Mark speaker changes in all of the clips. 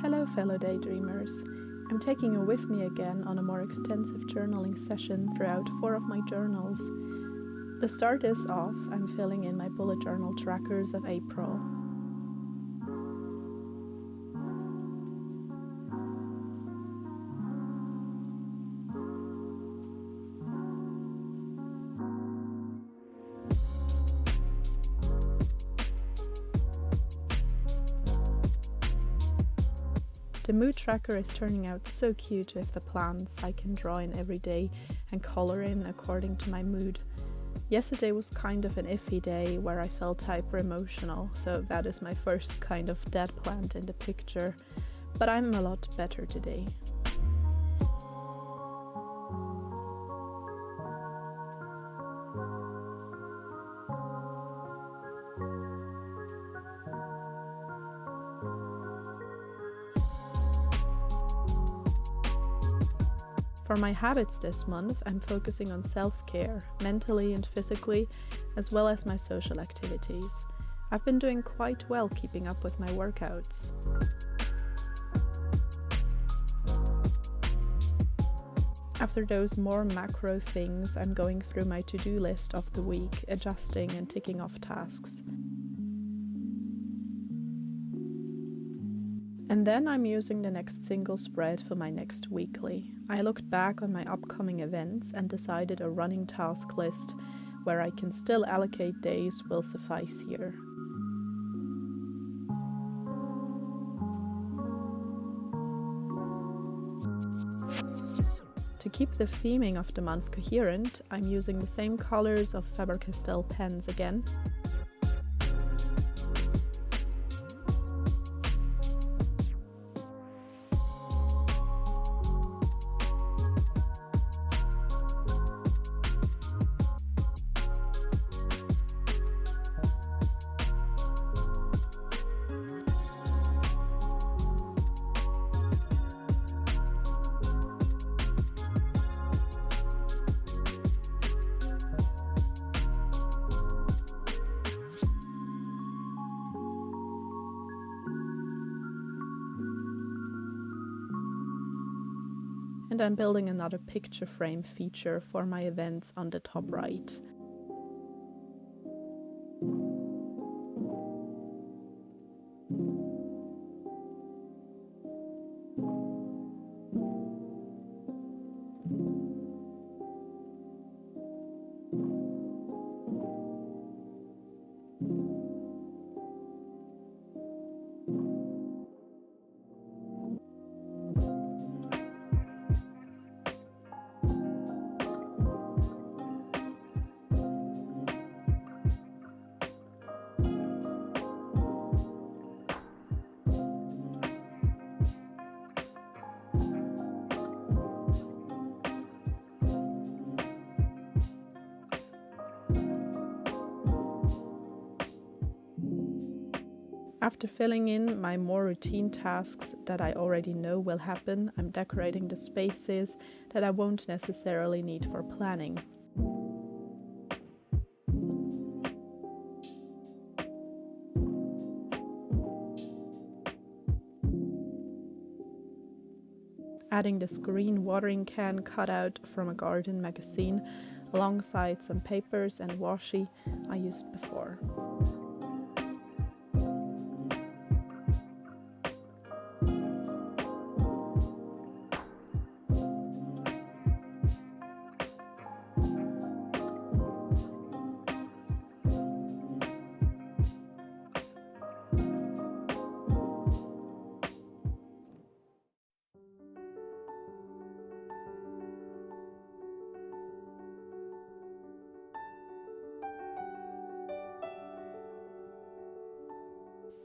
Speaker 1: Hello fellow daydreamers. I'm taking you with me again on a more extensive journaling session throughout 4 of my journals. The start is off, I'm filling in my bullet journal trackers of April. The mood tracker is turning out so cute with the plants I can draw in every day and color in according to my mood. Yesterday was kind of an iffy day where I felt hyper emotional, so that is my first kind of dead plant in the picture, but I'm a lot better today. For my habits this month, I'm focusing on self-care, mentally and physically, as well as my social activities. I've been doing quite well keeping up with my workouts. After those more macro things, I'm going through my to-do list of the week, adjusting and ticking off tasks. And then I'm using the next single spread for my next weekly. I looked back on my upcoming events and decided a running task list where I can still allocate days will suffice here. To keep the theming of the month coherent, I'm using the same colors of Faber-Castell pens again. And I'm building another picture frame feature for my events on the top right. After filling in my more routine tasks that I already know will happen, I'm decorating the spaces that I won't necessarily need for planning. Adding this green watering can cut out from a garden magazine alongside some papers and washi I used before.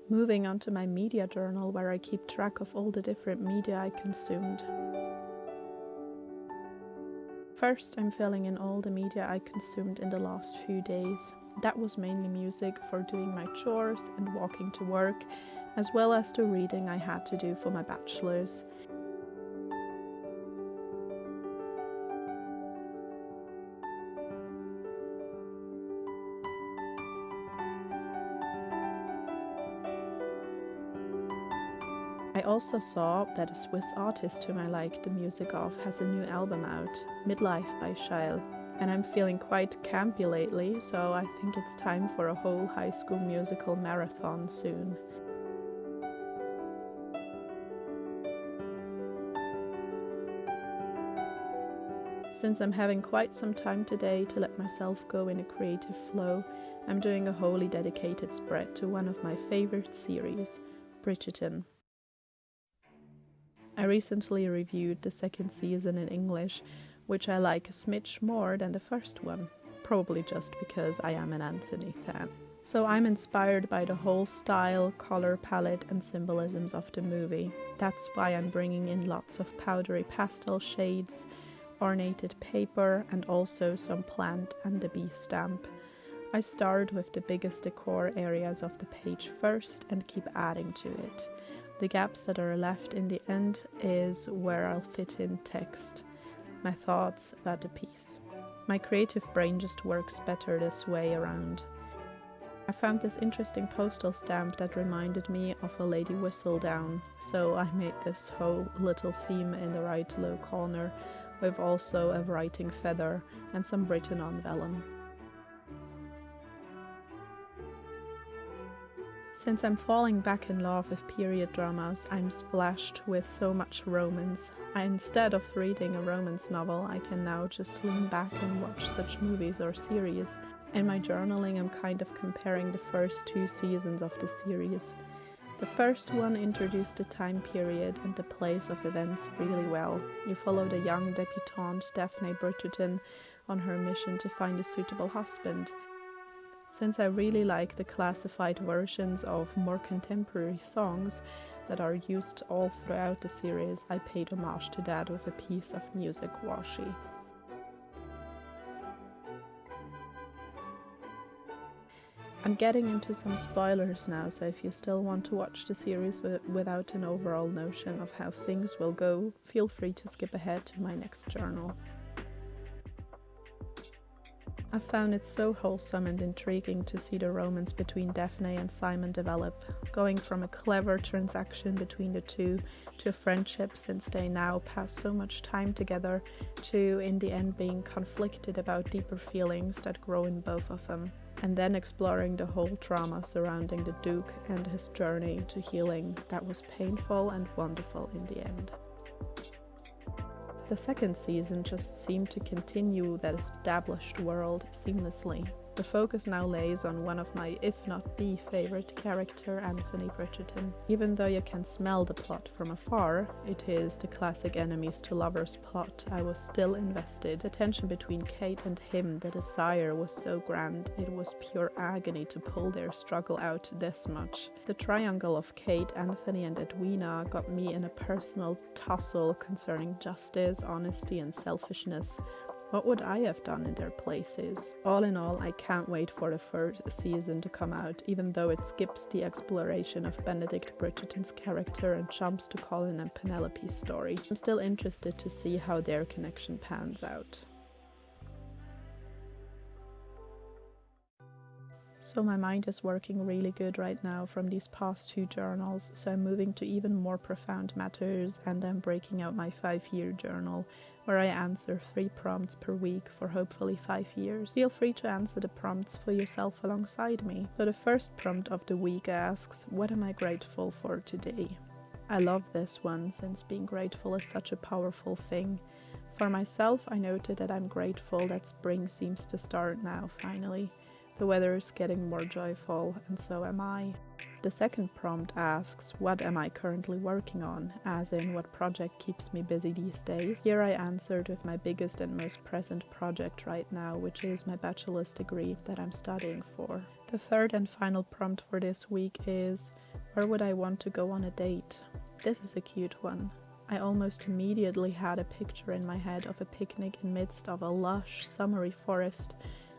Speaker 1: Moving on to my media journal where I keep track of all the different media I consumed. First, I'm filling in all the media I consumed in the last few days. That was mainly music for doing my chores and walking to work, as well as the reading I had to do for my bachelor's. I also saw that a Swiss artist whom I like the music of has a new album out, Midlife by Cheel, and I'm feeling quite campy lately, so I think it's time for a whole High School Musical marathon soon. Since I'm having quite some time today to let myself go in a creative flow, I'm doing a wholly dedicated spread to one of my favorite series, Bridgerton. I recently reviewed the second season in English, which I like a smidge more than the first one, probably just because I am an Anthony fan. So I'm inspired by the whole style, color palette and symbolisms of the movie. That's why I'm bringing in lots of powdery pastel shades, ornated paper and also some plant and the bee stamp. I start with the biggest decor areas of the page first and keep adding to it. The gaps that are left in the end is where I'll fit in text, my thoughts about the piece. My creative brain just works better this way around. I found this interesting postal stamp that reminded me of a lady whistledown, so I made this whole little theme in the right low corner, with also a writing feather and some written on vellum. Since I'm falling back in love with period dramas, I'm splashed with so much romance. Instead of reading a romance novel, I can now just lean back and watch such movies or series. In my journaling, I'm kind of comparing the first 2 seasons of the series. The first one introduced the time period and the place of events really well. You followed a young debutante, Daphne Bridgerton, on her mission to find a suitable husband. Since I really like the classified versions of more contemporary songs that are used all throughout the series, I paid homage to that with a piece of music washi. I'm getting into some spoilers now, so if you still want to watch the series without an overall notion of how things will go, feel free to skip ahead to my next journal. I found it so wholesome and intriguing to see the romance between Daphne and Simon develop, going from a clever transaction between the two to a friendship since they now pass so much time together, to in the end being conflicted about deeper feelings that grow in both of them, and then exploring the whole trauma surrounding the Duke and his journey to healing that was painful and wonderful in the end. The second season just seemed to continue that established world seamlessly. The focus now lays on one of my, if not the favorite character, Anthony Bridgerton. Even though you can smell the plot from afar, it is the classic enemies to lovers plot, I was still invested. The tension between Kate and him, the desire was so grand, it was pure agony to pull their struggle out this much. The triangle of Kate, Anthony and Edwina got me in a personal tussle concerning justice, honesty and selfishness. What would I have done in their places? All in all, I can't wait for the first season to come out, even though it skips the exploration of Benedict Bridgerton's character and jumps to Colin and Penelope's story. I'm still interested to see how their connection pans out. So my mind is working really good right now from these past 2 journals, so I'm moving to even more profound matters, and I'm breaking out my 5-year journal, where I answer 3 prompts per week for hopefully 5 years. Feel free to answer the prompts for yourself alongside me. So the first prompt of the week asks, what am I grateful for today? I love this one, since being grateful is such a powerful thing. For myself, I noted that I'm grateful that spring seems to start now, finally. The weather is getting more joyful, and so am I. The second prompt asks, what am I currently working on, as in what project keeps me busy these days? Here I answered with my biggest and most present project right now, which is my bachelor's degree that I'm studying for. The third and final prompt for this week is, where would I want to go on a date? This is a cute one. I almost immediately had a picture in my head of a picnic in midst of a lush, summery forest,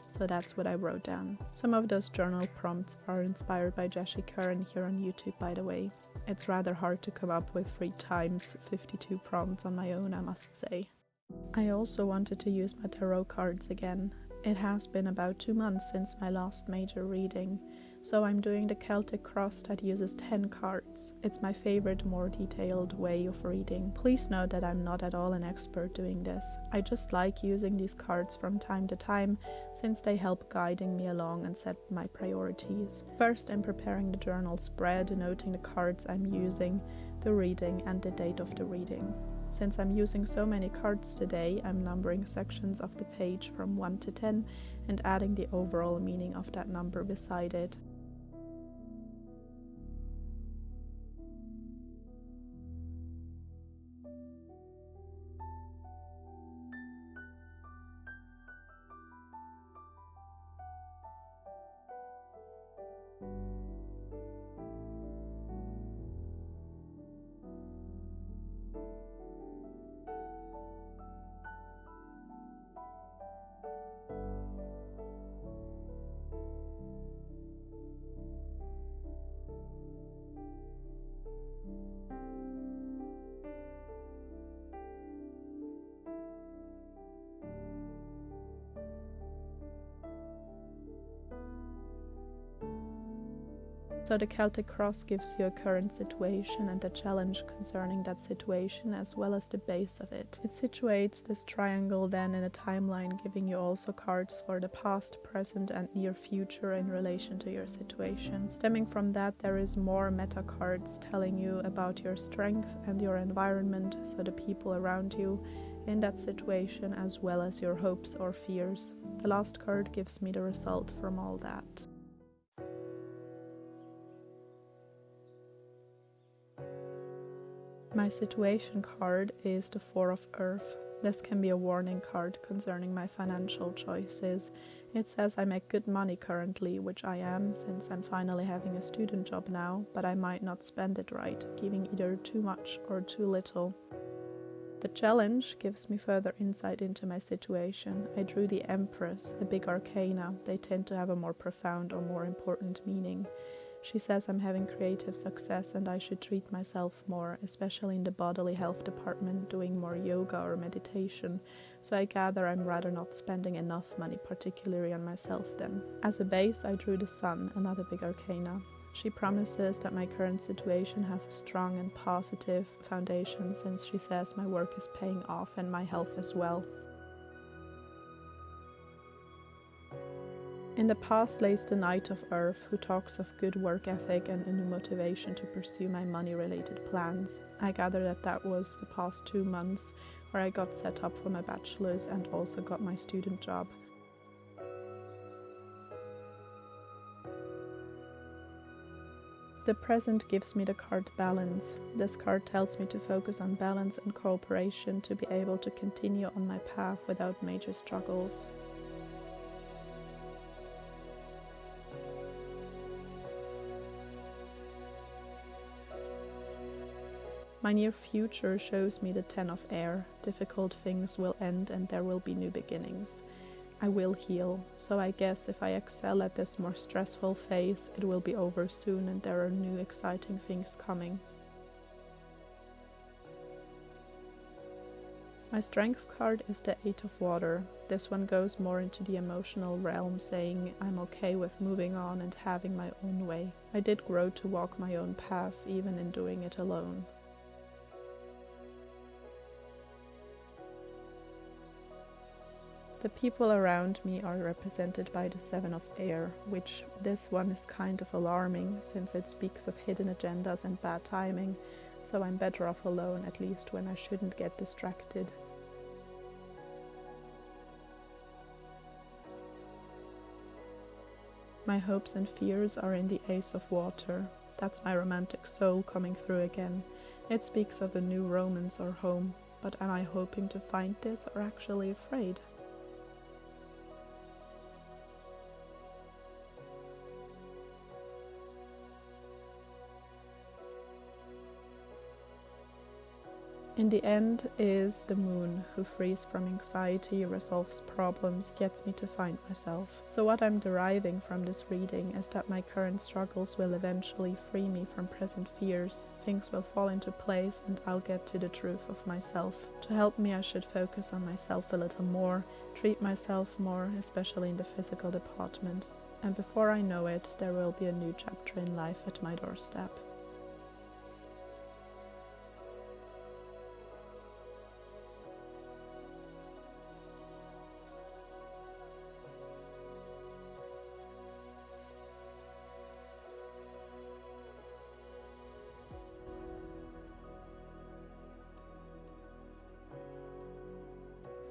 Speaker 1: so that's what I wrote down. Some of those journal prompts are inspired by JashiiCorrin here on YouTube, by the way. It's rather hard to come up with 3 times 52 prompts on my own, I must say. I also wanted to use my tarot cards again. It has been about 2 months since my last major reading, So I'm doing the Celtic Cross that uses 10 cards. It's my favorite, more detailed way of reading. Please note that I'm not at all an expert doing this. I just like using these cards from time to time since they help guiding me along and set my priorities. First, I'm preparing the journal spread, noting the cards I'm using, the reading, and the date of the reading. Since I'm using so many cards today, I'm numbering sections of the page from 1 to 10 and adding the overall meaning of that number beside it. So the Celtic Cross gives you a current situation and a challenge concerning that situation, as well as the base of it. It situates this triangle then in a timeline, giving you also cards for the past, present and near future in relation to your situation. Stemming from that, there is more meta cards telling you about your strength and your environment, so the people around you in that situation, as well as your hopes or fears. The last card gives me the result from all that. My situation card is the Four of Earth. This can be a warning card concerning my financial choices. It says I make good money currently, which I am since I'm finally having a student job now, but I might not spend it right, giving either too much or too little. The challenge gives me further insight into my situation. I drew the Empress, a big arcana. They tend to have a more profound or more important meaning. She says I'm having creative success and I should treat myself more, especially in the bodily health department, doing more yoga or meditation. So I gather I'm rather not spending enough money, particularly on myself then. As a base, I drew the Sun, another big arcana. She promises that my current situation has a strong and positive foundation, since she says my work is paying off and my health as well. In the past lays the Knight of Earth, who talks of good work ethic and a new motivation to pursue my money-related plans. I gather that that was the past 2 months, where I got set up for my bachelor's and also got my student job. The present gives me the card Balance. This card tells me to focus on balance and cooperation to be able to continue on my path without major struggles. My near future shows me the Ten of Air. Difficult things will end and there will be new beginnings. I will heal, so I guess if I excel at this more stressful phase, it will be over soon and there are new exciting things coming. My strength card is the Eight of Water. This one goes more into the emotional realm, saying I'm okay with moving on and having my own way. I did grow to walk my own path, even in doing it alone. The people around me are represented by the Seven of Air, which this one is kind of alarming since it speaks of hidden agendas and bad timing, so I'm better off alone, at least when I shouldn't get distracted. My hopes and fears are in the Ace of Water. That's my romantic soul coming through again. It speaks of a new romance or home, but am I hoping to find this or actually afraid? In the end is the Moon, who frees from anxiety, resolves problems, gets me to find myself. So what I'm deriving from this reading is that my current struggles will eventually free me from present fears. Things will fall into place and I'll get to the truth of myself. To help me, I should focus on myself a little more, treat myself more, especially in the physical department. and before I know it, there will be a new chapter in life at my doorstep.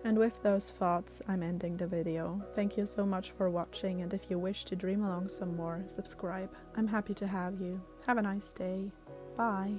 Speaker 1: And with those thoughts, I'm ending the video. Thank you so much for watching, and if you wish to dream along some more, subscribe. I'm happy to have you. Have a nice day. Bye.